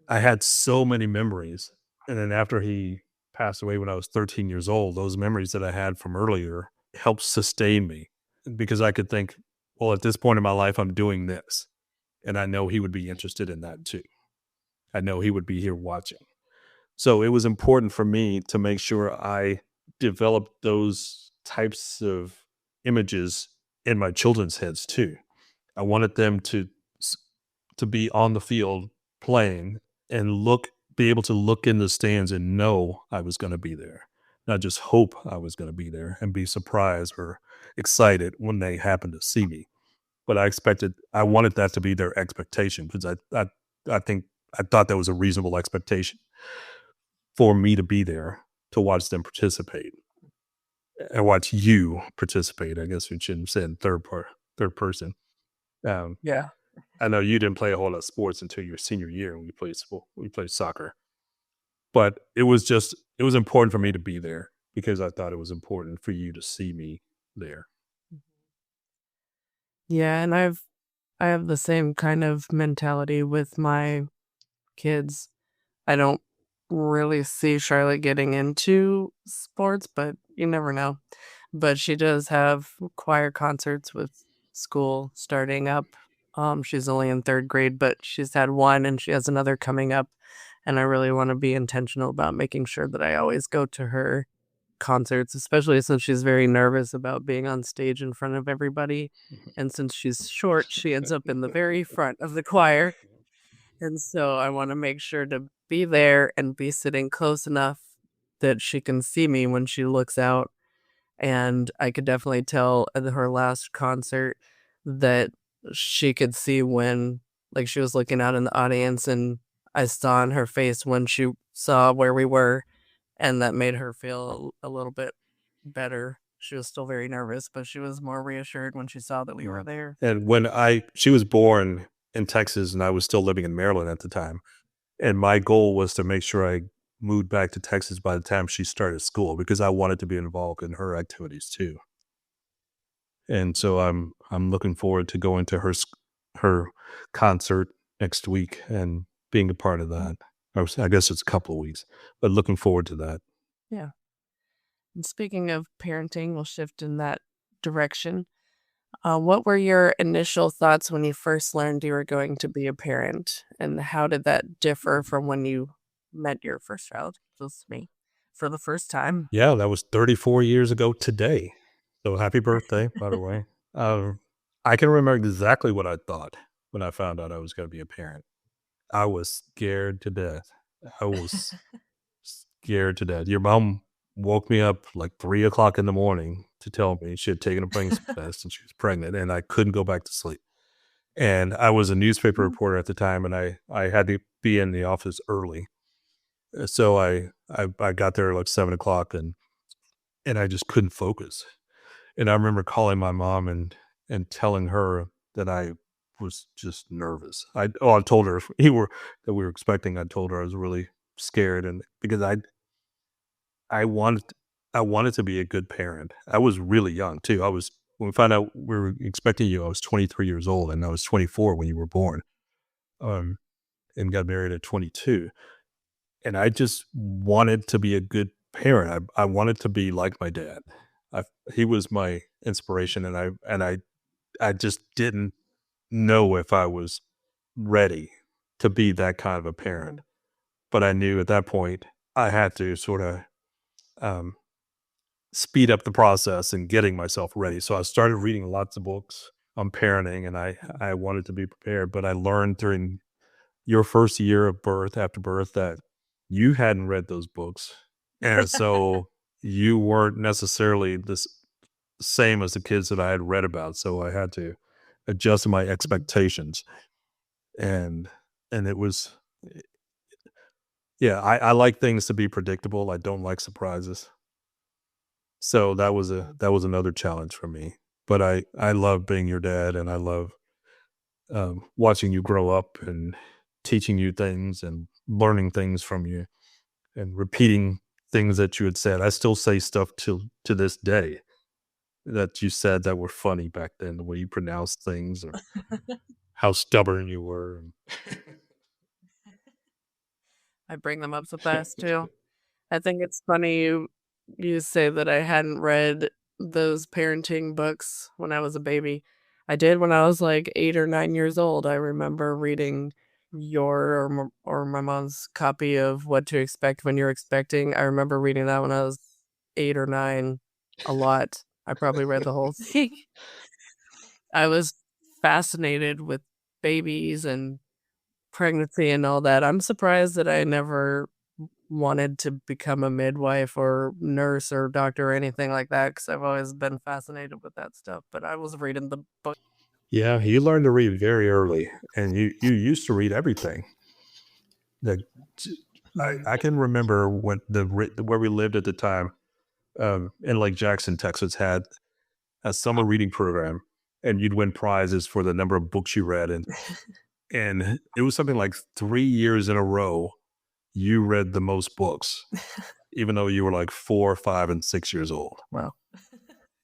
had so many memories. And then after he passed away when I was 13 years old, those memories that I had from earlier helped sustain me because I could think, well, at this point in my life, I'm doing this. And I know he would be interested in that too. I know he would be here watching. So it was important for me to make sure I developed those types of images in my children's heads too. I wanted them to be on the field playing and be able to look in the stands and know I was going to be there, not just hope I was going to be there and be surprised or excited when they happened to see me. But I wanted that to be their expectation because I thought that was a reasonable expectation for me to be there to watch them participate and watch you participate. I guess we shouldn't say in third person. Yeah. I know you didn't play a whole lot of sports until your senior year when we played soccer, but it was important for me to be there because I thought it was important for you to see me there. Yeah, and I have the same kind of mentality with my kids. I don't really see Charlotte getting into sports, but you never know. But she does have choir concerts with school starting up. She's only in 3rd grade, but she's had one and she has another coming up. And I really want to be intentional about making sure that I always go to her concerts, especially since she's very nervous about being on stage in front of everybody. And since she's short, she ends up in the very front of the choir. And so I want to make sure to be there and be sitting close enough that she can see me when she looks out. And I could definitely tell at her last concert that she could see when, like, she was looking out in the audience, and I saw in her face when she saw where we were, and that made her feel a little bit better. She was still very nervous, but she was more reassured when she saw that we were there. And when she was born in Texas and I was still living in Maryland at the time. And my goal was to make sure I moved back to Texas by the time she started school because I wanted to be involved in her activities too. And so I'm looking forward to going to her concert next week and being a part of that. I guess it's a couple of weeks, but looking forward to that. Yeah. And speaking of parenting, we'll shift in that direction. What were your initial thoughts when you first learned you were going to be a parent? And how did that differ from when you met your first child, which was me, for the first time? Yeah, that was 34 years ago today. So happy birthday, by the way. I can remember exactly what I thought when I found out I was going to be a parent. I was scared to death. I was scared to death. Your mom woke me up like 3 o'clock in the morning to tell me she had taken a pregnancy test and she was pregnant, and I couldn't go back to sleep. And I was a newspaper reporter at the time, and I had to be in the office early. So I got there like 7 o'clock, and I just couldn't focus. And I remember calling my mom and telling her that I was just nervous. I told her that we were expecting. I told her I was really scared, and because I wanted to be a good parent. I was really young too. When we found out we were expecting you, I was 23 years old, and I was 24 when you were born. And got married at 22. And I just wanted to be a good parent. I wanted to be like my dad. He was my inspiration, and I just didn't know if I was ready to be that kind of a parent. But I knew at that point I had to sort of speed up the process and getting myself ready. So I started reading lots of books on parenting, and I wanted to be prepared. But I learned during your first year of birth, after birth, that you hadn't read those books. And so you weren't necessarily the same as the kids that I had read about. So I had to adjust my expectations. And it was, yeah, I like things to be predictable. I don't like surprises. So that was another challenge for me. But I love being your dad, and I love watching you grow up and teaching you things and learning things from you and repeating things that you had said. I still say stuff to this day that you said that were funny back then, the way you pronounced things or how stubborn you were. I bring them up so fast too. I think it's funny you say that I hadn't read those parenting books when I was a baby. I did when I was like 8 or 9 years old. I remember reading your or my mom's copy of What to Expect When You're Expecting. I remember reading that when I was 8 or 9 a lot. I probably read the whole thing. I was fascinated with babies and pregnancy and all that. I'm surprised that I never wanted to become a midwife or nurse or doctor or anything like that, because I've always been fascinated with that stuff. But I was reading the book. Yeah, you learned to read very early, and you used to read everything. I can remember when where we lived at the time, in Lake Jackson, Texas, had a summer reading program, and you'd win prizes for the number of books you read, and it was something like 3 years in a row you read the most books, even though you were like 4, 5, and 6 years old. Wow.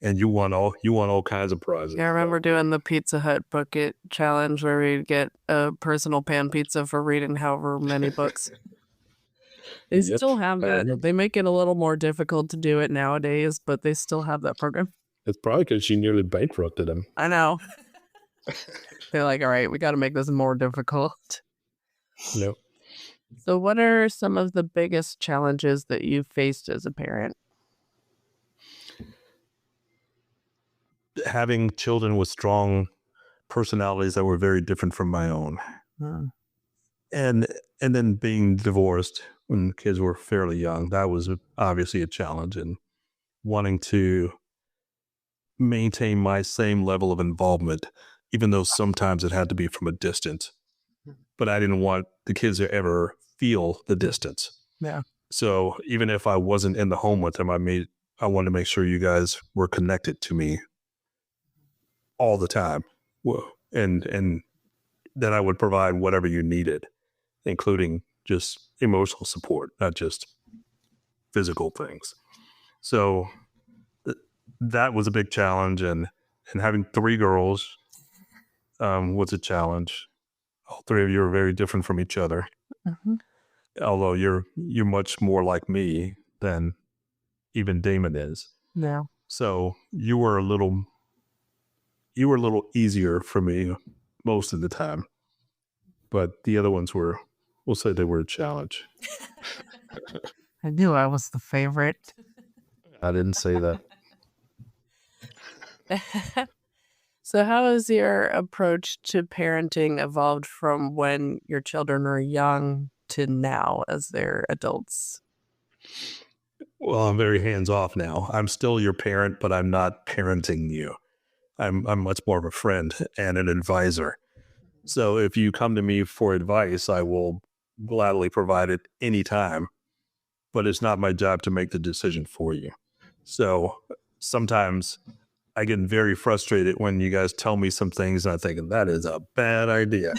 And you won all kinds of prizes. Yeah, I remember doing the Pizza Hut bucket challenge where we'd get a personal pan pizza for reading however many books. They still have that. They make it a little more difficult to do it nowadays, but they still have that program. It's probably because she nearly bankrupted him. I know. They're like, all right, we got to make this more difficult. No. So what are some of the biggest challenges that you've faced as a parent? Having children with strong personalities that were very different from my own. And then being divorced when the kids were fairly young, that was obviously a challenge, and wanting to maintain my same level of involvement, even though sometimes it had to be from a distance. But I didn't want the kids to ever feel the distance. Yeah. So even if I wasn't in the home with them, I wanted to make sure you guys were connected to me all the time. And that I would provide whatever you needed, including just emotional support, not just physical things. So that was a big challenge, and having 3 girls was a challenge. All 3 of you are very different from each other. Mm-hmm. Although you're much more like me than even Damon is. Yeah. So you were a little easier for me most of the time, but the other ones we'll say they were a challenge. I knew I was the favorite. I didn't say that. So how has your approach to parenting evolved from when your children are young to now as they're adults? Well, I'm very hands-off now. I'm still your parent, but I'm not parenting you. I'm much more of a friend and an advisor. So if you come to me for advice, I will gladly provide it anytime, but it's not my job to make the decision for you. So sometimes I get very frustrated when you guys tell me some things and I'm thinking that is a bad idea,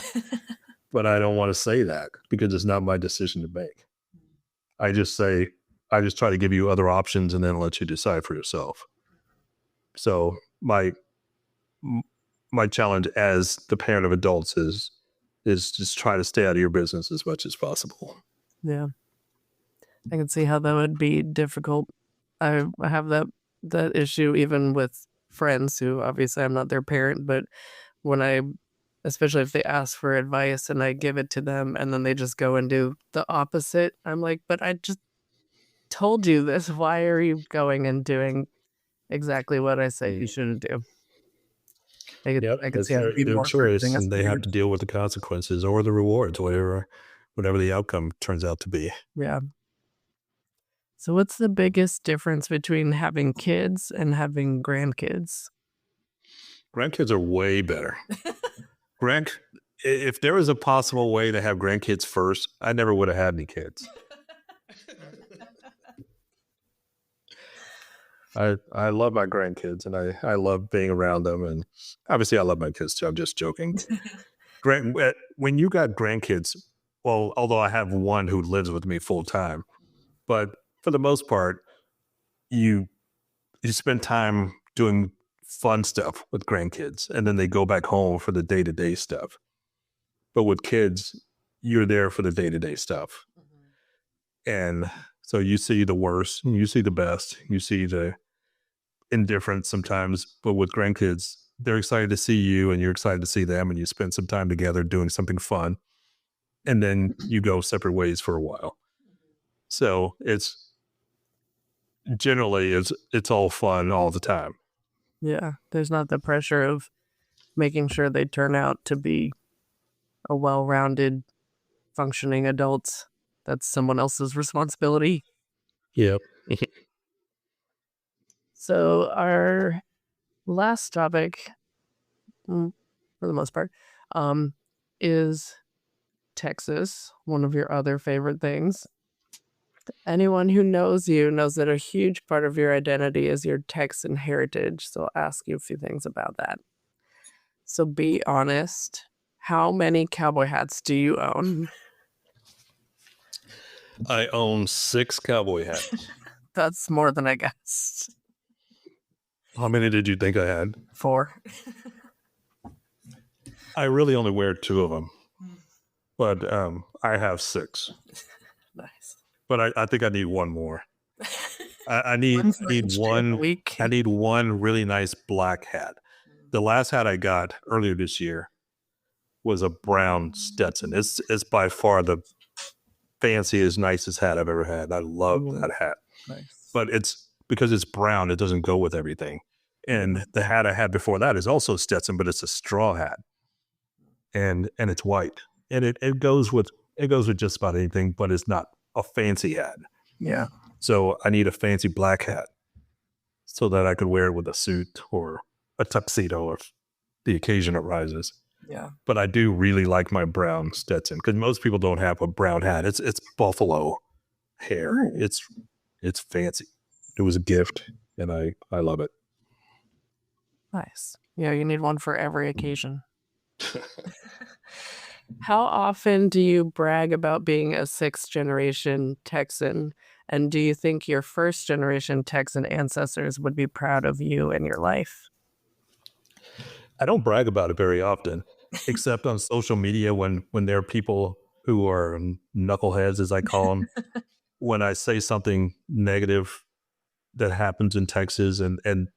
but I don't want to say that because it's not my decision to make. I just try to give you other options and then let you decide for yourself. So my challenge as the parent of adults is just try to stay out of your business as much as possible. Yeah. I can see how that would be difficult. I have that issue even with friends who obviously I'm not their parent, but when especially if they ask for advice and I give it to them and then they just go and do the opposite, I'm like, but I just told you this. Why are you going and doing exactly what I say you shouldn't do? I can see how it'd be their more choice, frustrating as and they have to deal with the consequences or the rewards, whatever the outcome turns out to be. Yeah. So what's the biggest difference between having kids and having grandkids? Grandkids are way better. If there was a possible way to have grandkids first, I never would have had any kids. I love my grandkids and I love being around them, and obviously I love my kids too. I'm just joking. When you got grandkids, well, although I have one who lives with me full time, but for the most part, you spend time doing fun stuff with grandkids, and then they go back home for the day-to-day stuff. But with kids, you're there for the day-to-day stuff. And so you see the worst, you see the best, you see the indifference sometimes. But with grandkids, they're excited to see you and you're excited to see them, and you spend some time together doing something fun. And then you go separate ways for a while. So it's all fun all the time. Yeah. There's not the pressure of making sure they turn out to be a well-rounded, functioning adults. That's someone else's responsibility. Yep. So our last topic, for the most part, is Texas, one of your other favorite things. Anyone who knows you knows that a huge part of your identity is your Texan heritage. So I'll ask you a few things about that. So be honest. How many cowboy hats do you own? I own 6 cowboy hats. That's more than I guessed. How many did you think I had? 4. I really only wear 2 of them, but I have 6. Nice. But I think I need one more. I need one. Week. I need one really nice black hat. The last hat I got earlier this year was a brown Stetson. It's by far the fanciest, nicest hat I've ever had. I love that hat. Nice. But it's because it's brown, it doesn't go with everything. And the hat I had before that is also Stetson, but it's a straw hat. And it's white. And it goes with It goes with just about anything, but it's not a fancy hat. Yeah. So I need a fancy black hat so that I could wear it with a suit or a tuxedo if the occasion arises. Yeah. But I do really like my brown Stetson because most people don't have a brown hat. It's buffalo hair. Ooh. It's fancy. It was a gift, and I love it. Nice. Yeah, you need one for every occasion. How often do you brag about being a sixth-generation Texan? And do you think your first-generation Texan ancestors would be proud of you and your life? I don't brag about it very often, except on social media when there are people who are knuckleheads, as I call them. When I say something negative that happens in Texas and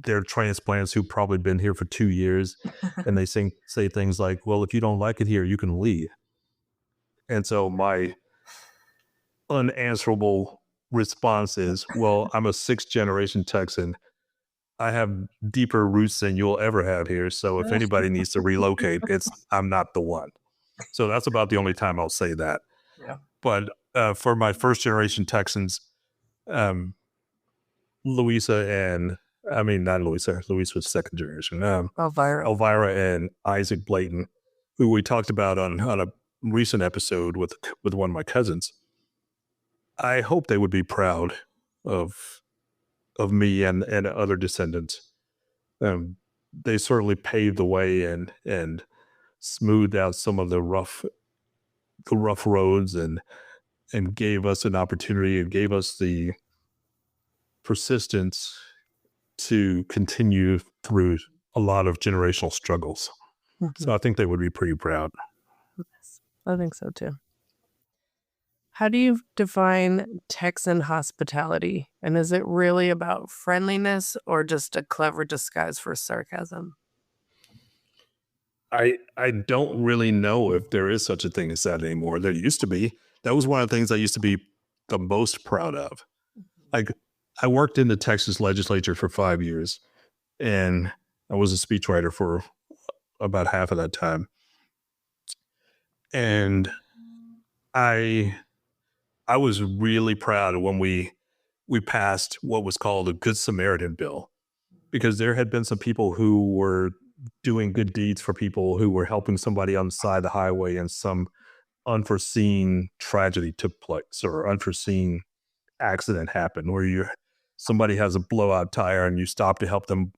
they're transplants who've probably been here for 2 years, and they say things like, well, if you don't like it here, you can leave. And so my unanswerable response is, well, I'm a sixth-generation Texan. I have deeper roots than you'll ever have here. So if anybody needs to relocate, I'm not the one. So that's about the only time I'll say that. Yeah. But for my first generation Texans, Louisa was second generation. Elvira and Isaac Blayton, who we talked about on a recent episode with one of my cousins. I hope they would be proud of me and other descendants. They certainly paved the way and smoothed out some of the rough roads and gave us an opportunity and gave us the persistence to continue through a lot of generational struggles. Mm-hmm. So I think they would be pretty proud. Yes, I think so too. How do you define Texan hospitality? And is it really about friendliness or just a clever disguise for sarcasm? I don't really know if there is such a thing as that anymore. There used to be. That was one of the things I used to be the most proud of. Like, I worked in the Texas legislature for 5 years, and I was a speechwriter for about half of that time. And I was really proud when we passed what was called a Good Samaritan bill, because there had been some people who were doing good deeds for people who were helping somebody on the side of the highway, and some unforeseen tragedy took place or unforeseen accident happened where somebody has a blowout tire and you stop to help them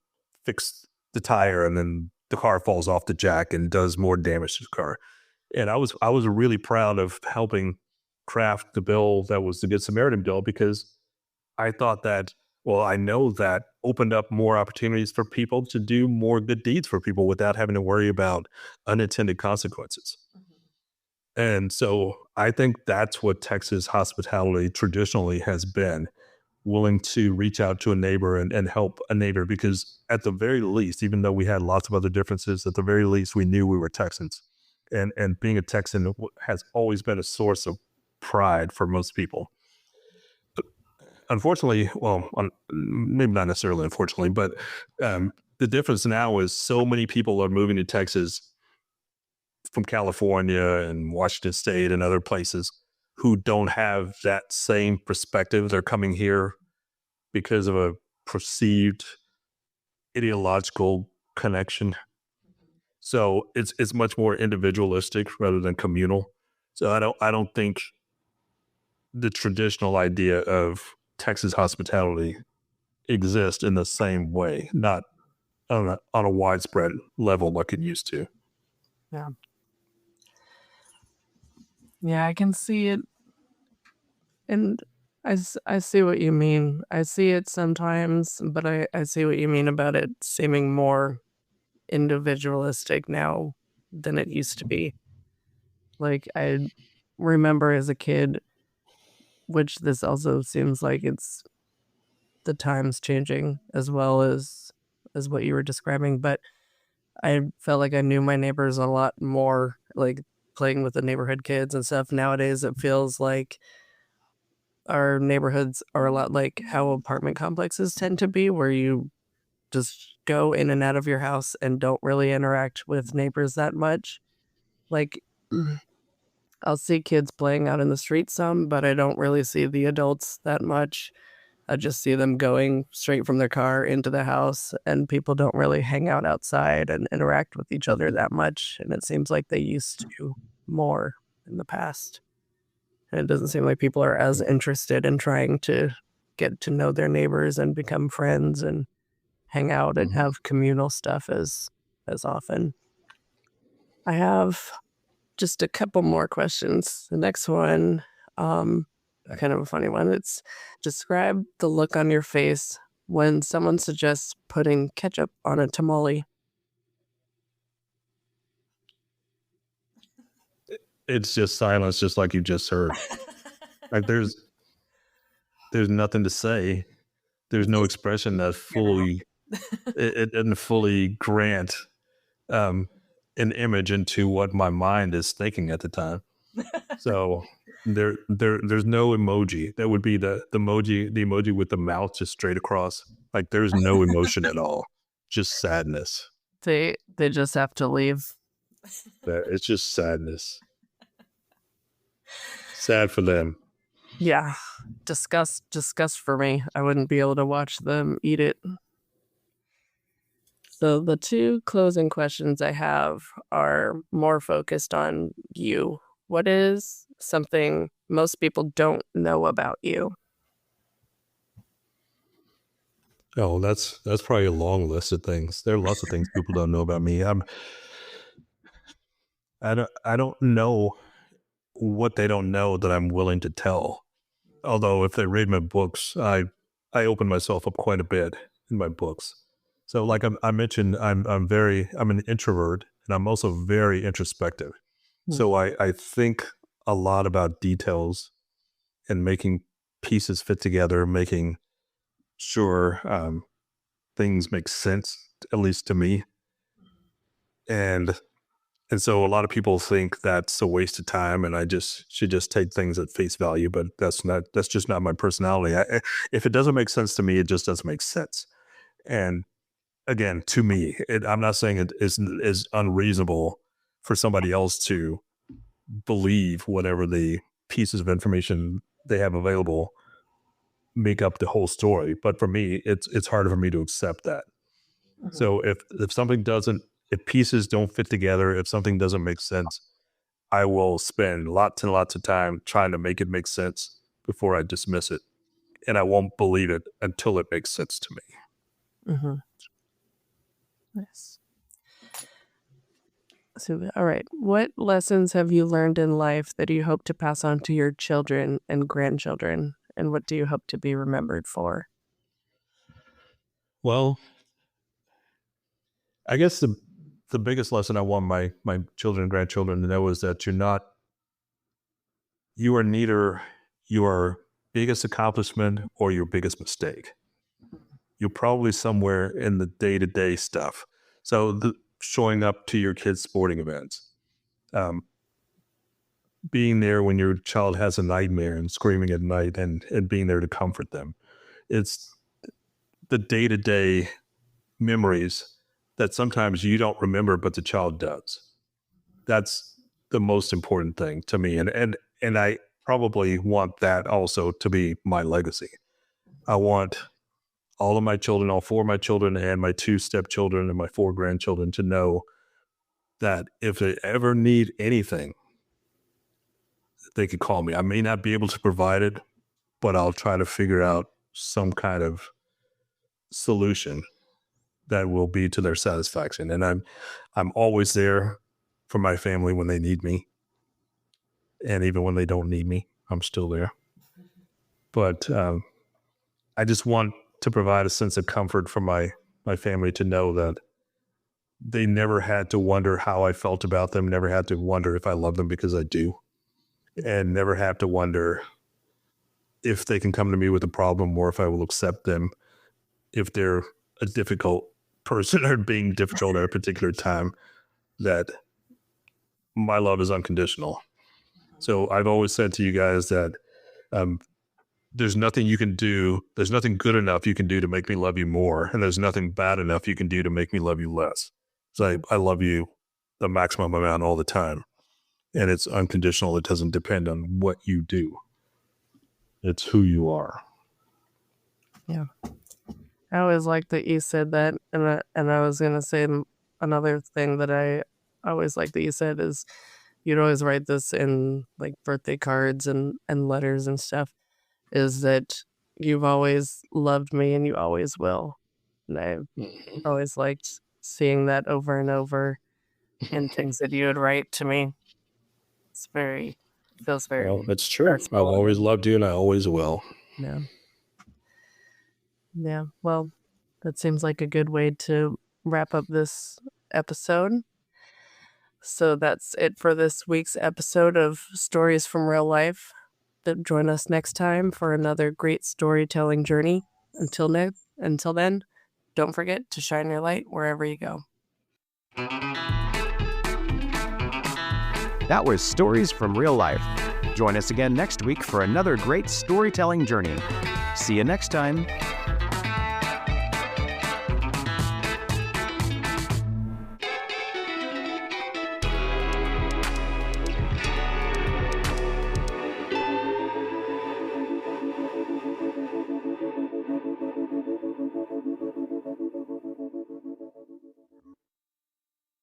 fix the tire, and then the car falls off the jack and does more damage to the car. And I was really proud of helping craft the bill that was the Good Samaritan bill, because I thought that, well, I know that opened up more opportunities for people to do more good deeds for people without having to worry about unintended consequences. Mm-hmm. And so I think that's what Texas hospitality traditionally has been, willing to reach out to a neighbor and help a neighbor, because at the very least, even though we had lots of other differences, at the very least, we knew we were Texans. And being a Texan has always been a source of pride for most people. Unfortunately, well, maybe not necessarily unfortunately, but the difference now is so many people are moving to Texas from California and Washington State and other places who don't have that same perspective. They're coming here because of a perceived ideological connection. So it's much more individualistic rather than communal. So I don't think the traditional idea of Texas hospitality exists in the same way, not on a widespread level like it used to. Yeah. Yeah, I can see it. And I see what you mean. I see it sometimes, but I see what you mean about it seeming more individualistic now than it used to be. Like, I remember as a kid, which this also seems like it's the times changing as well as what you were describing, but I felt like I knew my neighbors a lot more, like playing with the neighborhood kids and stuff. Nowadays, it feels like our neighborhoods are a lot like how apartment complexes tend to be, where you just go in and out of your house and don't really interact with neighbors that much. Like, I'll see kids playing out in the street some, but I don't really see the adults that much. I just see them going straight from their car into the house, and people don't really hang out outside and interact with each other that much. And it seems like they used to more in the past. And it doesn't seem like people are as interested in trying to get to know their neighbors and become friends and hang out and have communal stuff as often. I have just a couple more questions. The next one, kind of a funny one. It's describe the look on your face when someone suggests putting ketchup on a tamale. It's just silence, just like you just heard. Like there's nothing to say. There's no expression that fully it doesn't fully grant an image into what my mind is thinking at the time. So there's no emoji. That would be the emoji with the mouth just straight across. Like there's no emotion at all. Just sadness. They just have to leave. It's just sadness. Sad for them. Yeah. Disgust for me. I wouldn't be able to watch them eat it. So the two closing questions I have are more focused on you. What is something most people don't know about you? Oh, that's probably a long list of things. There are lots of things people don't know about me. I don't know what they don't know that I'm willing to tell. Although if they read my books, I open myself up quite a bit in my books. So like I mentioned, I'm an introvert, and I'm also very introspective. So I think a lot about details and making pieces fit together, making sure things make sense, at least to me. And so a lot of people think that's a waste of time, and I should just take things at face value. But that's just not my personality. If it doesn't make sense to me, it just doesn't make sense. And again, to me, I'm not saying it is unreasonable for somebody else to believe whatever the pieces of information they have available make up the whole story. But for me, it's harder for me to accept that. So if something doesn't, if pieces don't fit together, if something doesn't make sense, I will spend lots and lots of time trying to make it make sense before I dismiss it. And I won't believe it until it makes sense to me. Mm-hmm. Nice. So, all right. What lessons have you learned in life that you hope to pass on to your children and grandchildren? And what do you hope to be remembered for? Well, I guess the biggest lesson I want my children and grandchildren to know is that you are neither your biggest accomplishment or your biggest mistake. You're probably somewhere in the day-to-day stuff. So showing up to your kids' sporting events, being there when your child has a nightmare and screaming at night and being there to comfort them. It's the day-to-day memories that sometimes you don't remember, but the child does. That's the most important thing to me. And I probably want that also to be my legacy. I want all of my children, all four of my children, and my 2 stepchildren and my 4 grandchildren to know that if they ever need anything, they could call me. I may not be able to provide it, but I'll try to figure out some kind of solution that will be to their satisfaction. And I'm always there for my family when they need me. And even when they don't need me, I'm still there. But I just want to provide a sense of comfort for my family to know that they never had to wonder how I felt about them, never had to wonder if I love them, because I do, and never have to wonder if they can come to me with a problem or if I will accept them if they're a difficult person or being difficult at a particular time, that my love is unconditional. So I've always said to you guys that there's nothing you can do, there's nothing good enough you can do to make me love you more, and there's nothing bad enough you can do to make me love you less. So I love you the maximum amount all the time. and it's unconditional. It doesn't depend on what you do. It's who you are. Yeah. I always liked that you said that, and I was going to say another thing that I always liked that you said is you'd always write this in like birthday cards and letters and stuff, is that you've always loved me and you always will. And I've always liked seeing that over and over in things that you would write to me. Feels very Well, it's true. I've personal. always loved you and I always will. Yeah. Yeah. Well, that seems like a good way to wrap up this episode. So that's it for this week's episode of Stories from Real Life. Join us next time for another great storytelling journey. Until then, don't forget to shine your light wherever you go. That was Stories from Real Life. Join us again next week for another great storytelling journey. See you next time.